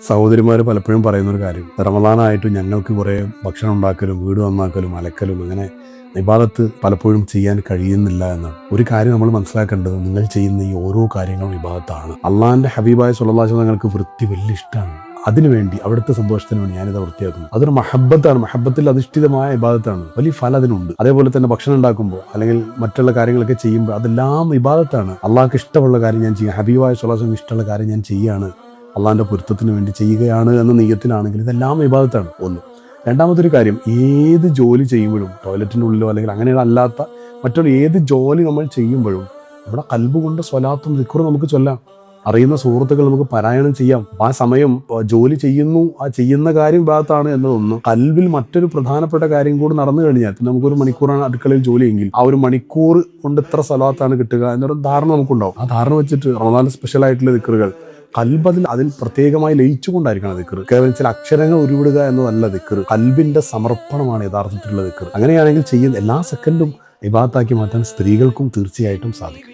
സഹോദരിമാർ പലപ്പോഴും പറയുന്നൊരു കാര്യം, റമദാനായിട്ട് ഞങ്ങൾക്ക് കുറേ ഭക്ഷണം ഉണ്ടാക്കലും വീട് നന്നാക്കലും അലക്കലും അങ്ങനെ ഇബാദത്ത് പലപ്പോഴും ചെയ്യാൻ കഴിയുന്നില്ല എന്നാണ്. ഒരു കാര്യം നമ്മൾ മനസ്സിലാക്കേണ്ടത്, നിങ്ങൾ ചെയ്യുന്ന ഈ ഓരോ കാര്യങ്ങളും ഇബാദത്താണ്. അള്ളാഹിൻ്റെ ഹബീബായ സ്വല്ലല്ലാഹു അലൈഹി വസല്ലം ഞങ്ങൾക്ക് വൃത്തി വലിയ ഇഷ്ടമാണ്. അതിനുവേണ്ടി, അവിടുത്തെ സന്തോഷത്തിന് വേണ്ടി ഞാനിത് വൃത്തിയാക്കുന്നു. അതൊരു മഹബത്താണ്, മഹബത്തിൽ അധിഷ്ഠിതമായ ഇബാദത്താണ്. വലിയ ഫലം അതിനുണ്ട്. അതേപോലെ തന്നെ ഭക്ഷണം ഉണ്ടാക്കുമ്പോൾ അല്ലെങ്കിൽ മറ്റുള്ള കാര്യങ്ങളൊക്കെ ചെയ്യുമ്പോൾ അതെല്ലാം ഇബാദത്താണ്. അള്ളാഹ്ക്ക് ഇഷ്ടമുള്ള കാര്യം ഞാൻ ചെയ്യുക, ഹബീബായ സ്വല്ലല്ലാഹു അലൈഹി വസല്ലം ഇഷ്ടമുള്ള കാര്യം ഞാൻ ചെയ്യുകയാണ്, അള്ളാഹിൻ്റെ പൊരുത്തത്തിന് വേണ്ടി ചെയ്യുകയാണ് എന്ന നിയ്യത്തിലാണെങ്കിൽ ഇതെല്ലാം ഇബാദത്താണ്. ഒന്ന്. രണ്ടാമതൊരു കാര്യം, ഏത് ജോലി ചെയ്യുമ്പോഴും, ടോയ്ലറ്റിൻ്റെ ഉള്ളിലോ അല്ലെങ്കിൽ അങ്ങനെയുള്ള അല്ലാത്ത മറ്റൊരു ഏത് ജോലി നമ്മൾ ചെയ്യുമ്പോഴും നമ്മുടെ ഖൽബ് കൊണ്ട് സ്വലാത്തും ദിക്റും നമുക്ക് ചൊല്ലാം. അറിയുന്ന സുഹൃത്തുക്കൾ നമുക്ക് പാരായണം ചെയ്യാം. ആ സമയം ജോലി ചെയ്യുന്നു, ആ ചെയ്യുന്ന കാര്യം ഇബാദത്താണ് എന്നതൊന്നും. ഖൽബിൽ മറ്റൊരു പ്രധാനപ്പെട്ട കാര്യം കൂടി നടന്നു കഴിഞ്ഞാൽ, നമുക്കൊരു മണിക്കൂറാണ് അടുക്കളയിൽ ജോലിയെങ്കിൽ ആ ഒരു മണിക്കൂർ കൊണ്ട് ഇത്ര സ്വലാത്താണ് കിട്ടുക എന്നൊരു ധാരണ നമുക്കുണ്ടാവും. ആ ധാരണ വെച്ചിട്ട് റമദാൻ സ്പെഷ്യൽ ആയിട്ടുള്ള ദിക്റുകൾ ഖൽബ് അതിൽ പ്രത്യേകമായി ലയിച്ചുകൊണ്ടായിരിക്കണം ദിക്ർ. കേവലം ചില അക്ഷരങ്ങൾ ഉരുവിടുക എന്നതല്ല ദിക്ർ. ഖൽബിന്റെ സമർപ്പണമാണ് യഥാർത്ഥത്തിലുള്ള ദിക്ർ. അങ്ങനെയാണെങ്കിൽ ചെയ്യുന്ന എല്ലാ സെക്കൻഡും ഇബാദത്താക്കി മാറ്റാൻ സ്ത്രീകൾക്കും തീർച്ചയായിട്ടും സാധിക്കും.